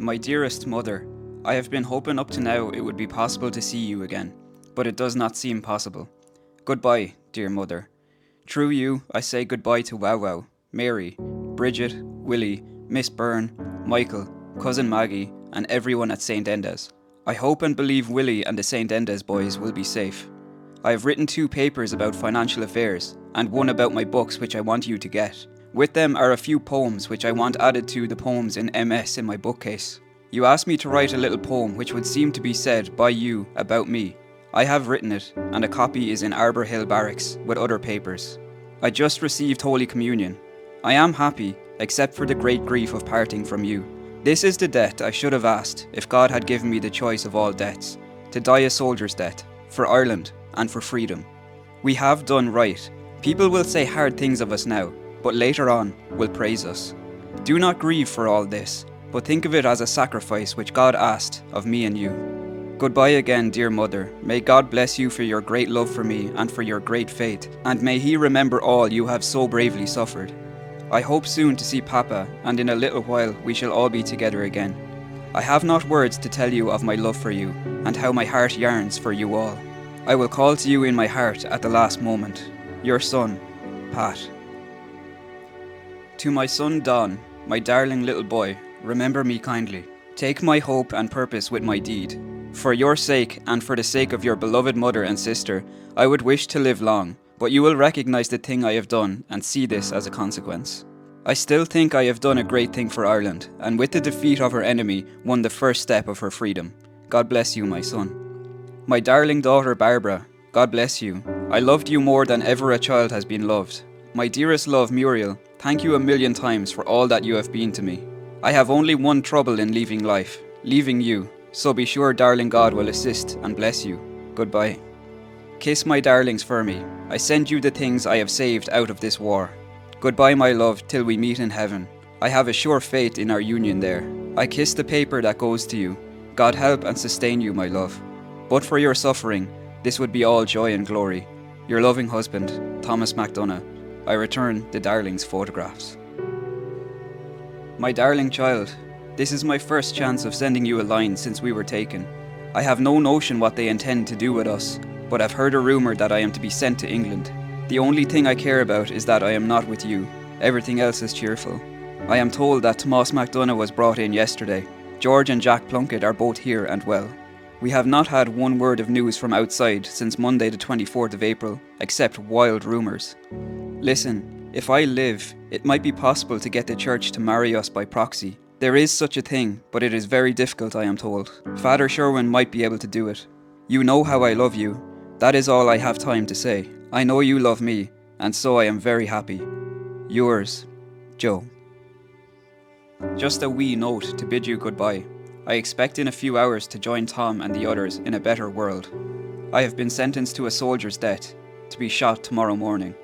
My dearest mother, I have been hoping up to now it would be possible to see you again, but it does not seem possible. Goodbye, dear mother. Through you, I say goodbye to Wow Wow, Mary, Bridget, Willie, Miss Byrne, Michael, Cousin Maggie, and everyone at St. Enda's. I hope and believe Willie and the St. Enda's boys will be safe. I have written 2 papers about financial affairs, and one about my books which I want you to get. With them are a few poems which I want added to the poems in MS in my bookcase. You asked me to write a little poem which would seem to be said by you about me. I have written it, and a copy is in Arbour Hill Barracks with other papers. I just received Holy Communion. I am happy, except for the great grief of parting from you. This is the death I should have asked if God had given me the choice of all deaths, to die a soldier's death, for Ireland and for freedom. We have done right. People will say hard things of us now, but later on will praise us. Do not grieve for all this, but think of it as a sacrifice which God asked of me and you. Goodbye again, dear mother. May God bless you for your great love for me and for your great faith, and may He remember all you have so bravely suffered. I hope soon to see Papa, and in a little while we shall all be together again. I have not words to tell you of my love for you, and how my heart yearns for you all. I will call to you in my heart at the last moment. Your son, Pat. To my son Don, my darling little boy, remember me kindly. Take my hope and purpose with my deed. For your sake, and for the sake of your beloved mother and sister, I would wish to live long, but you will recognize the thing I have done and see this as a consequence. I still think I have done a great thing for Ireland, and with the defeat of her enemy, won the first step of her freedom. God bless you, my son. My darling daughter Barbara, God bless you. I loved you more than ever a child has been loved. My dearest love, Muriel, thank you a million times for all that you have been to me. I have only one trouble in leaving life, leaving you, so be sure darling God will assist and bless you. Goodbye. Kiss my darlings for me. I send you the things I have saved out of this war. Goodbye, my love, till we meet in heaven. I have a sure faith in our union there. I kiss the paper that goes to you. God help and sustain you, my love. But for your suffering, this would be all joy and glory. Your loving husband, Thomas MacDonagh. I return the darling's photographs. My darling child, this is my first chance of sending you a line since we were taken. I have no notion what they intend to do with us, but I've heard a rumour that I am to be sent to England. The only thing I care about is that I am not with you. Everything else is cheerful. I am told that Thomas MacDonagh was brought in yesterday. George and Jack Plunkett are both here and well. We have not had one word of news from outside since Monday the 24th of April, except wild rumours. Listen, if I live, it might be possible to get the church to marry us by proxy. There is such a thing, but it is very difficult, I am told. Father Sherwin might be able to do it. You know how I love you. That is all I have time to say. I know you love me, and so I am very happy. Yours, Joe. Just a wee note to bid you goodbye. I expect in a few hours to join Tom and the others in a better world. I have been sentenced to a soldier's death, to be shot tomorrow morning.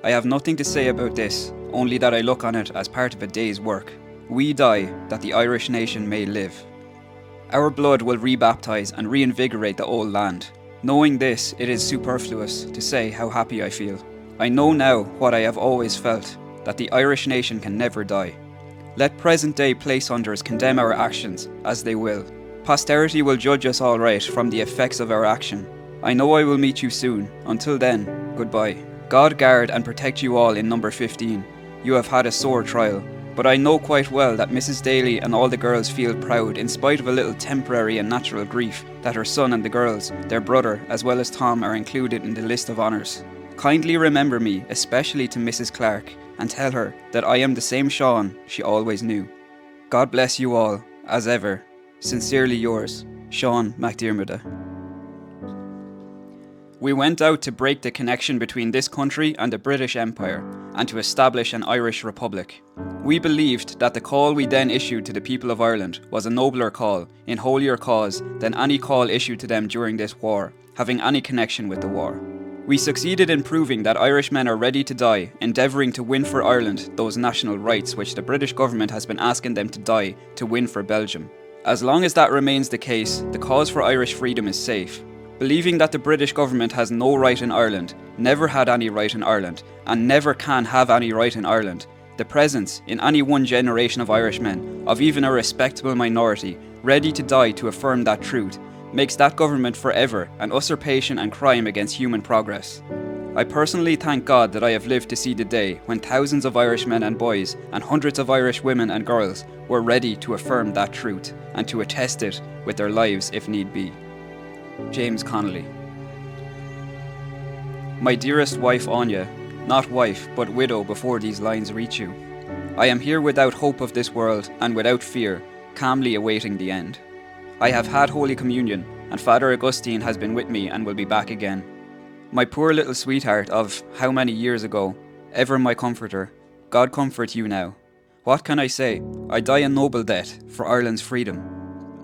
I have nothing to say about this, only that I look on it as part of a day's work. We die that the Irish nation may live. Our blood will rebaptize and reinvigorate the old land. Knowing this, it is superfluous to say how happy I feel. I know now what I have always felt, that the Irish nation can never die. Let present-day placehunters condemn our actions, as they will. Posterity will judge us all right from the effects of our action. I know I will meet you soon. Until then, goodbye. God guard and protect you all in number 15. You have had a sore trial, but I know quite well that Mrs. Daly and all the girls feel proud, in spite of a little temporary and natural grief, that her son and the girls, their brother, as well as Tom, are included in the list of honours. Kindly remember me, especially to Mrs. Clark, and tell her that I am the same Sean she always knew. God bless you all, as ever. Sincerely yours, Sean McDiarmid. We went out to break the connection between this country and the British Empire, and to establish an Irish Republic. We believed that the call we then issued to the people of Ireland was a nobler call, in holier cause, than any call issued to them during this war, having any connection with the war. We succeeded in proving that Irishmen are ready to die, endeavouring to win for Ireland those national rights which the British government has been asking them to die to win for Belgium. As long as that remains the case, the cause for Irish freedom is safe. Believing that the British government has no right in Ireland, never had any right in Ireland, and never can have any right in Ireland, The presence, in any one generation of Irishmen, of even a respectable minority, ready to die to affirm that truth, makes that government forever an usurpation and crime against human progress. I personally thank God that I have lived to see the day when thousands of Irishmen and boys and hundreds of Irish women and girls were ready to affirm that truth and to attest it with their lives if need be. James Connolly. My dearest wife Anya, not wife but widow before these lines reach you, I am here without hope of this world and without fear, calmly awaiting the end. I have had Holy Communion, and Father Augustine has been with me and will be back again. My poor little sweetheart of how many years ago, ever my comforter, God comfort you now. What can I say? I die a noble death for Ireland's freedom.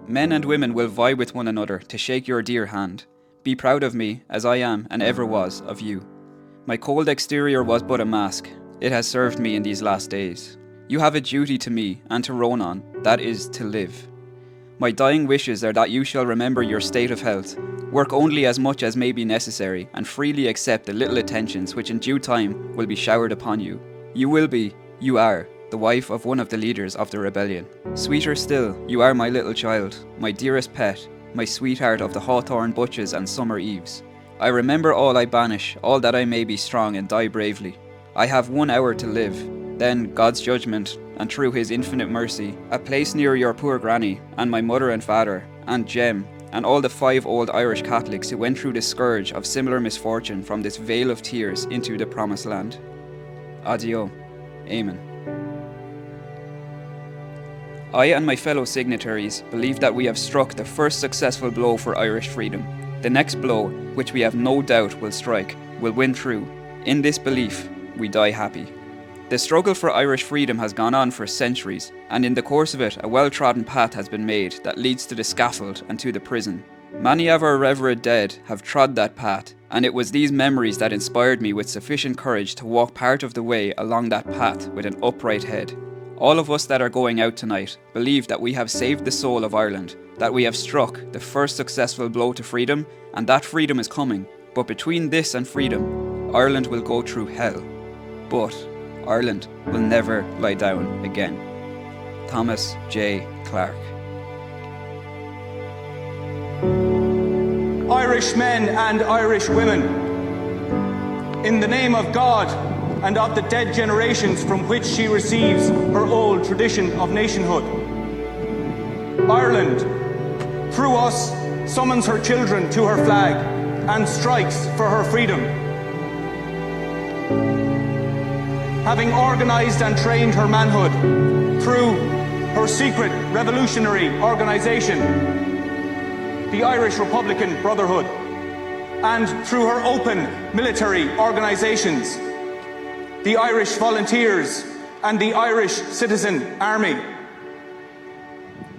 Men and women will vie with one another to shake your dear hand. Be proud of me, as I am and ever was of you. My cold exterior was but a mask. It has served me in these last days. You have a duty to me and to Ronan, that is, to live. My dying wishes are that you shall remember your state of health, work only as much as may be necessary, and freely accept the little attentions which in due time will be showered upon you. You are, the wife of one of the leaders of the rebellion. Sweeter still, you are my little child, my dearest pet, my sweetheart of the hawthorn butches and summer eves. I remember all I banish, all that I may be strong and die bravely. I have 1 hour to live, then God's judgment, and through his infinite mercy, a place near your poor granny, and my mother and father, and Jem, and all the 5 old Irish Catholics who went through the scourge of similar misfortune from this vale of tears into the promised land. Adio. Amen. I and my fellow signatories believe that we have struck the first successful blow for Irish freedom. The next blow, which we have no doubt will strike, will win through. In this belief, we die happy. The struggle for Irish freedom has gone on for centuries, and in the course of it, a well-trodden path has been made that leads to the scaffold and to the prison. Many of our revered dead have trod that path, and it was these memories that inspired me with sufficient courage to walk part of the way along that path with an upright head. All of us that are going out tonight believe that we have saved the soul of Ireland, that we have struck the first successful blow to freedom, and that freedom is coming. But between this and freedom, Ireland will go through hell. But Ireland will never lie down again. Thomas J. Clarke. Irish men and Irish women, in the name of God and of the dead generations from which she receives her old tradition of nationhood, Ireland, through us, summons her children to her flag and strikes for her freedom. Having organised and trained her manhood through her secret revolutionary organisation, the Irish Republican Brotherhood, and through her open military organisations, the Irish Volunteers and the Irish Citizen Army.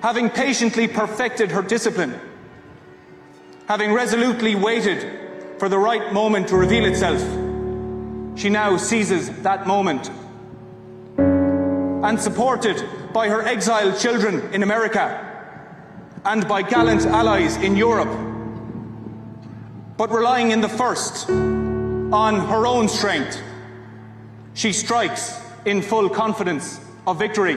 Having patiently perfected her discipline, having resolutely waited for the right moment to reveal itself, she now seizes that moment. And supported by her exiled children in America and by gallant allies in Europe, but relying in the first on her own strength, she strikes in full confidence of victory.